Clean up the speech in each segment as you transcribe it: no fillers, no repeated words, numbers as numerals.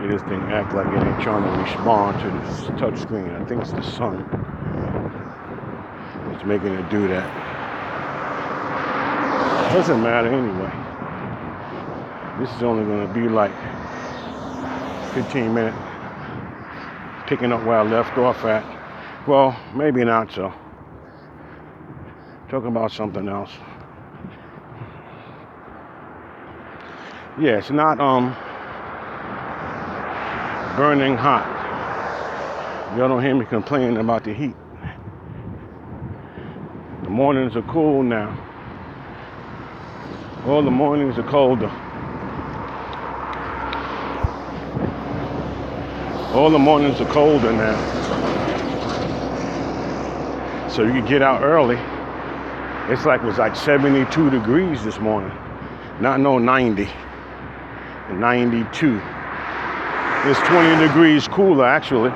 This thing act like it ain't trying to respond to this touch screen. I think it's the sun. It's making it do that. Doesn't matter anyway. This is only going to be like 15 minutes, picking up where I left off at. Well, maybe not so. Talking about something else. Yeah, it's not burning hot. Y'all don't hear me complaining about the heat. The mornings are cool now. All the mornings are colder. All the mornings are colder now. So you can get out early. It was like 72 degrees this morning. Not no 90. 92. It's 20 degrees cooler actually.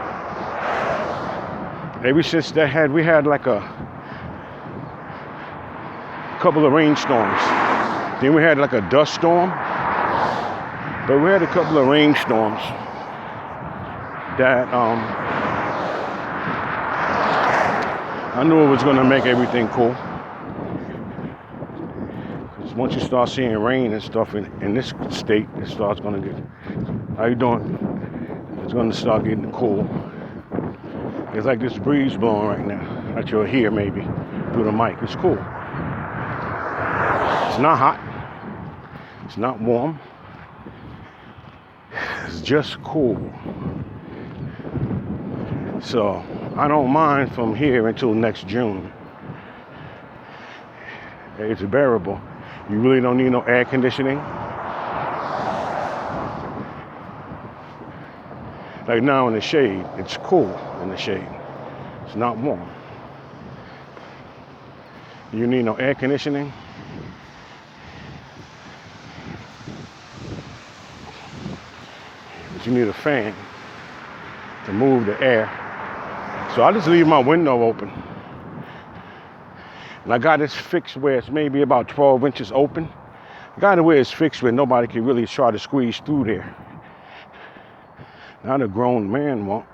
Ever since we had like a couple of rainstorms. Then we had like a dust storm. But we had a couple of rainstorms that I knew it was gonna make everything cool. Because once you start seeing rain and stuff in this state, it starts gonna get, how you doing? It's gonna start getting cool. It's like this breeze blowing right now that you'll hear maybe through the mic. It's cool. It's not hot. It's not warm. It's just cool. So I don't mind from here until next June. It's bearable. You really don't need no air conditioning. Like now in the shade, it's cool in the shade. It's not warm. You need no air conditioning. But you need a fan to move the air. So I just leave my window open. And I got this fixed where it's maybe about 12 inches open. I got it where it's fixed where nobody can really try to squeeze through there. Not a grown man won't.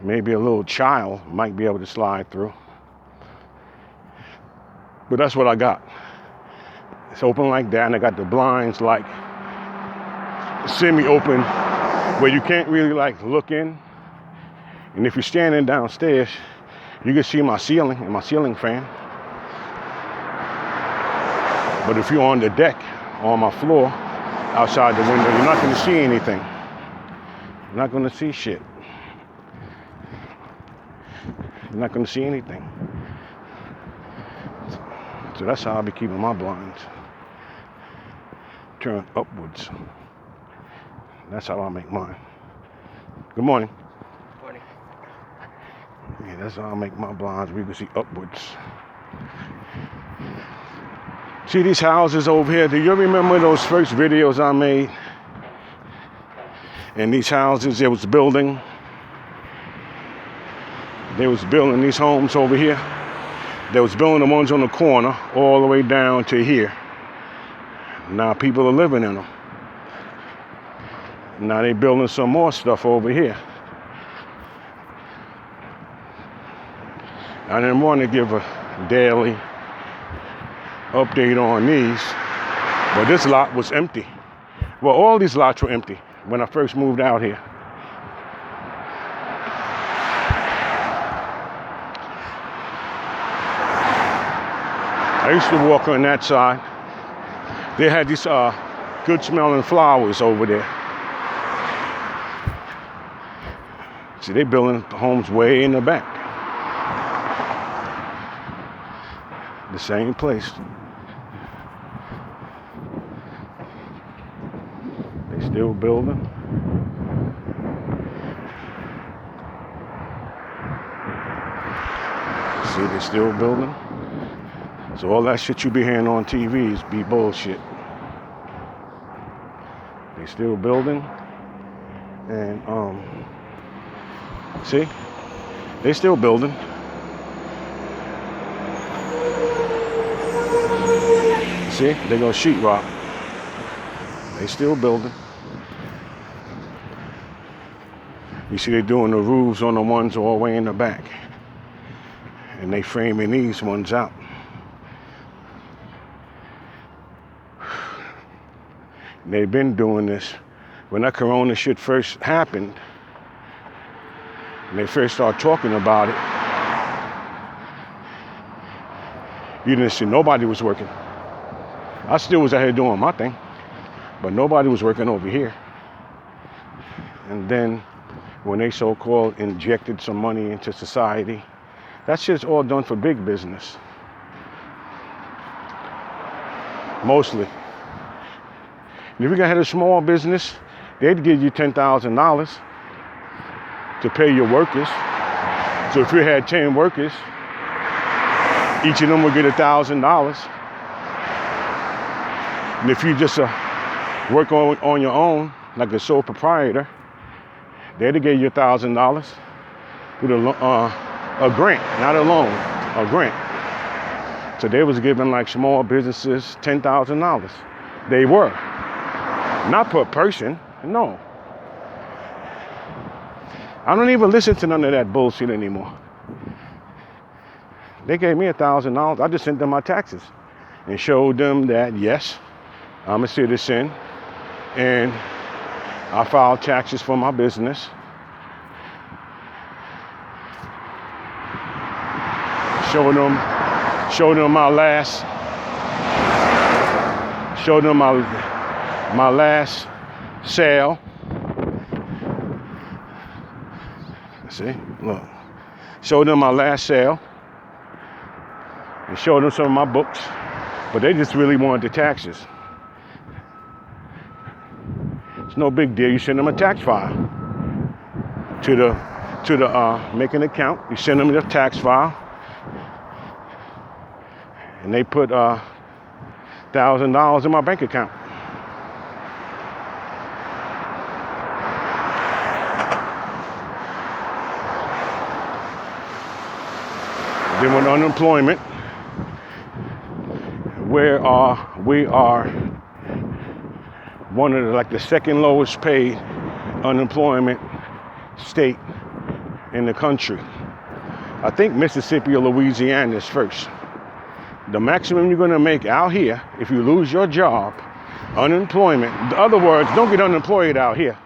Maybe a little child might be able to slide through. But that's what I got. It's open like that, and I got the blinds like semi-open where you can't really like look in. And if you're standing downstairs, you can see my ceiling and my ceiling fan. But if you're on the deck, on my floor, outside the window, you're not going to see anything. You're not going to see shit. You're not going to see anything. So that's how I'll be keeping my blinds turned upwards. That's how I make mine. Good morning. Morning. Yeah, that's how I make my blinds. We can see upwards. See these houses over here? Do you remember those first videos I made? And these houses, they was building these homes over here. They was building the ones on the corner all the way down to here. Now people are living in them. Now they building some more stuff over here. I didn't want to give a daily update on these, but this lot was empty. Well, all these lots were empty when I first moved out here. I used to walk on that side. They had these good smelling flowers over there. See, they building homes way in the back. The same place. They still building. See, they still building. So all that shit you be hearing on TV is be bullshit. They still building. And see, they still building. See, they gonna sheetrock. They still building. You see they're doing the roofs on the ones all the way in the back. And they framing these ones out. They've been doing this. When that corona shit first happened, and they first started talking about it, you didn't see nobody was working. I still was out here doing my thing, but nobody was working over here. And then when they so-called injected some money into society, that shit's all done for big business. Mostly. And if you had a small business, they'd give you $10,000 to pay your workers. So if you had 10 workers, each of them would get $1,000. And if you just work on your own, like a sole proprietor, they'd give you $1,000 with a grant, not a loan, a grant. So they was giving like small businesses $10,000. They were. Not per person, no. I don't even listen to none of that bullshit anymore. They gave me $1,000. I just sent them my taxes and showed them that, yes, I'm a citizen and I filed taxes for my business. Showed them my last sale. See, look. Showed them my last sale. And showed them some of my books. But they just really wanted the taxes. It's no big deal. You send them a tax file. To the make an account. You send them the tax file. And they put $1,000 in my bank account. Then with unemployment, we are one of the second lowest paid unemployment state in the country. I think Mississippi or Louisiana is first. The maximum you're gonna make out here, if you lose your job, unemployment, in other words, don't get unemployed out here.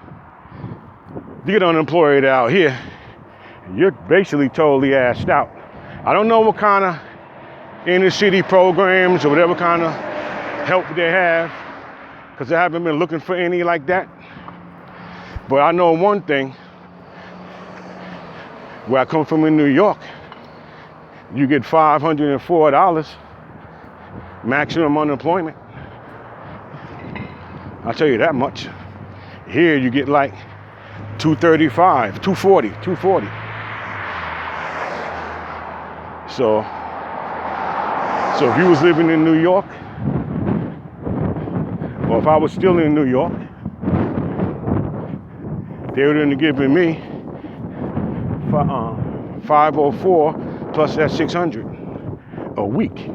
You get unemployed out here, you're basically totally assed out. I don't know what kind of inner city programs or whatever kind of help they have, because I haven't been looking for any like that. But I know one thing, where I come from in New York, you get $504 maximum unemployment. I'll tell you that much. Here you get like $235, $240. So if you was living in New York, or if I was still in New York, they would have given me 504 plus that 600 a week.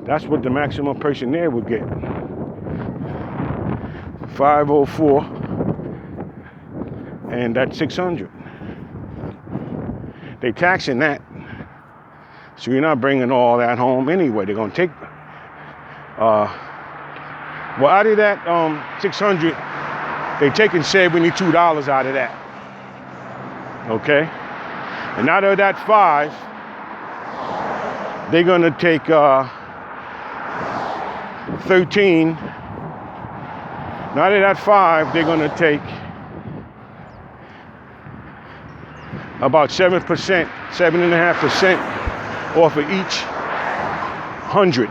That's what the maximum person there would get. 504 and that 600. They taxing that, so you're not bringing all that home anyway. They're gonna take out of that 600, they taking $72 out of that. Okay, and out of that 5, they're gonna take 13. Out of that 5, they're gonna take about 7%, 7.5% off of each 100.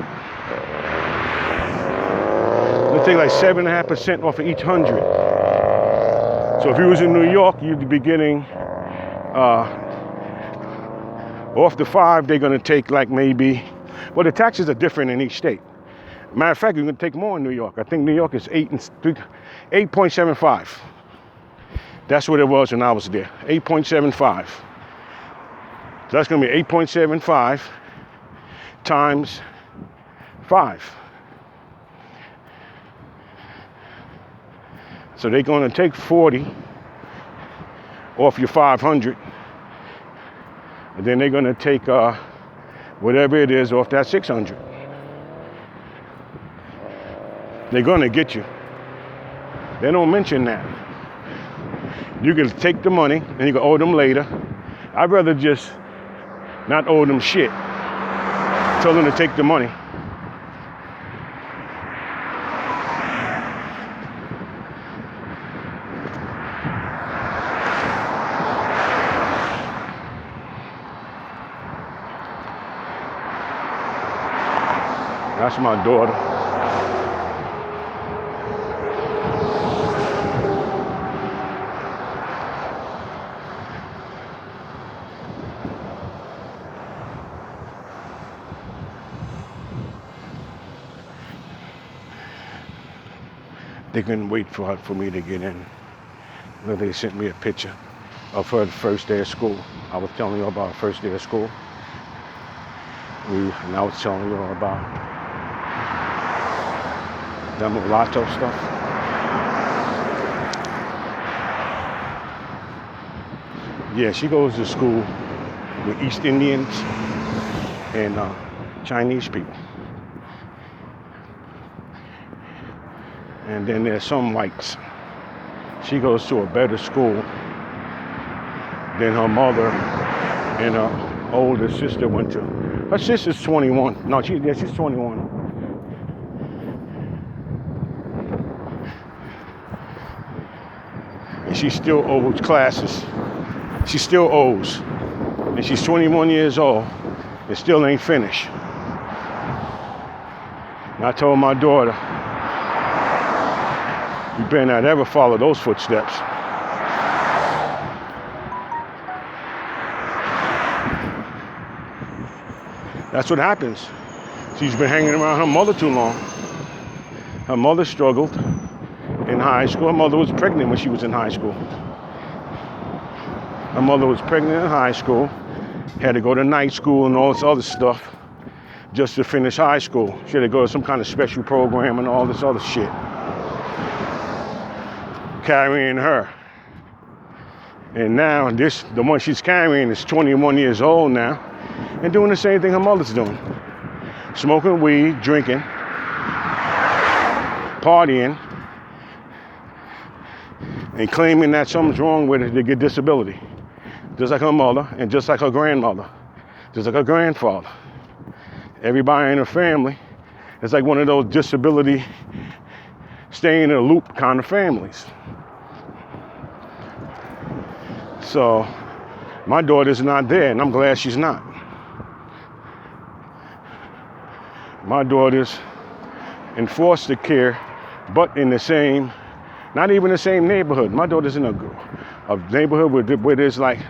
They'll take like 7.5% off of each 100. So if you was in New York, you'd be getting off the 5, they're gonna take like maybe, well, the taxes are different in each state. Matter of fact, you're gonna take more in New York. I think New York is 8.75. That's what it was when I was there, 8.75. So that's gonna be 8.75 times 5. So they're going to take 40 off your 500, and then they're going to take whatever it is off that 600. They're going to get you. They don't mention that. You can take the money and you can owe them later. I'd rather just not owe them shit. Tell them to take the money. That's my daughter. They couldn't wait for me to get in. They sent me a picture of her first day of school. I was telling you about her first day of school. And I was telling you about the mulatto stuff. Yeah, she goes to school with East Indians and Chinese people. And then there's some whites. She goes to a better school than her mother and her older sister went to. Her sister's 21. No, she's 21. And she still owes classes. She still owes. And she's 21 years old and still ain't finished. And I told my daughter, you better not ever follow those footsteps. That's what happens. She's been hanging around her mother too long. Her mother struggled in high school. Her mother was pregnant when she was in high school. Her mother was pregnant in high school, had to go to night school and all this other stuff just to finish high school. She had to go to some kind of special program and all this other shit. Carrying her. And now the one she's carrying is 21 years old now and doing the same thing her mother's doing. Smoking weed, drinking, partying, and claiming that something's wrong with her to get disability. Just like her mother and just like her grandmother, just like her grandfather. Everybody in her family is like one of those disability stay in a loop kind of families. So my daughter's not there, and I'm glad she's not. My daughter's in foster care, but in the same, not even the same neighborhood. My daughter's in a neighborhood where there's like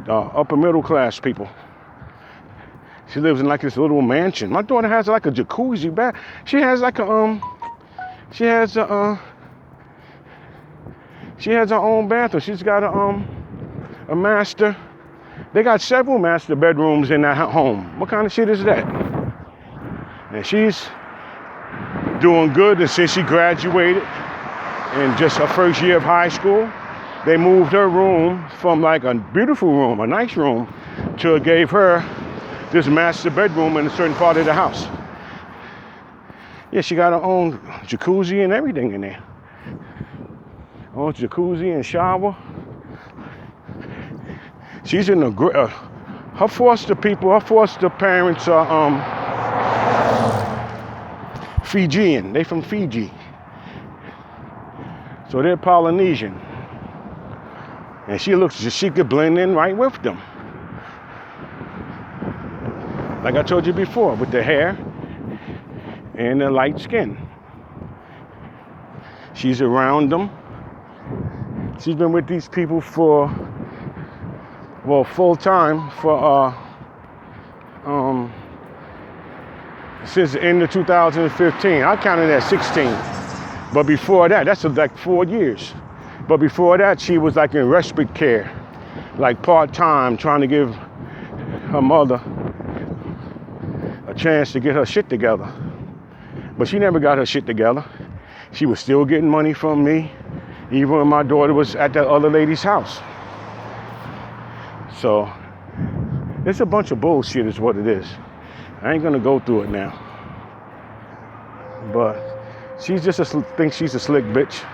upper middle class people. She lives in like this little mansion. My daughter has like a jacuzzi bath. She has like a she has her own bathroom. She's got a master. They got several master bedrooms in that home. What kind of shit is that? And she's doing good. And since she graduated in just her first year of high school, they moved her room from like a beautiful room, a nice room, to gave her this master bedroom in a certain part of the house. Yeah, she got her own jacuzzi and everything in there. Own jacuzzi and shower. She's in her foster parents are Fijian. They from Fiji. So they're Polynesian. And she could blend in right with them. Like I told you before, with the hair and the light skin. She's around them. She's been with these people for, full time for, since the end of 2015. I counted at 16. But before that, that's like 4 years. But before that, she was like in respite care, like part-time, trying to give her mother a chance to get her shit together. But she never got her shit together. She was still getting money from me Even when my daughter was at that other lady's house. So it's a bunch of bullshit is what it is. I ain't gonna go through it now. But she's just thinks she's a slick bitch.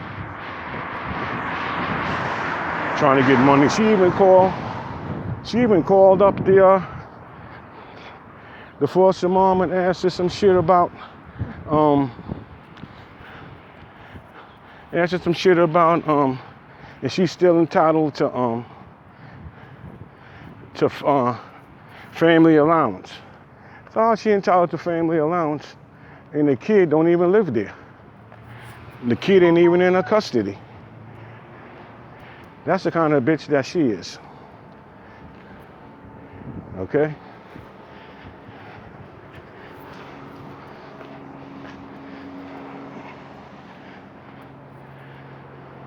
Trying to get money. She even called up the foster mom and asked her some shit about is she still entitled to family allowance. So she entitled to family allowance, and the kid don't even live there. The kid ain't even in her custody. That's the kind of bitch that she is. Okay?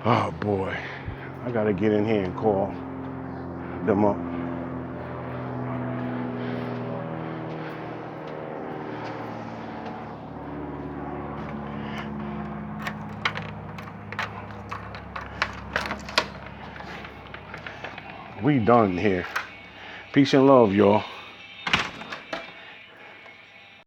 Oh boy, I gotta get in here and call them up. We done here. Peace and love, y'all.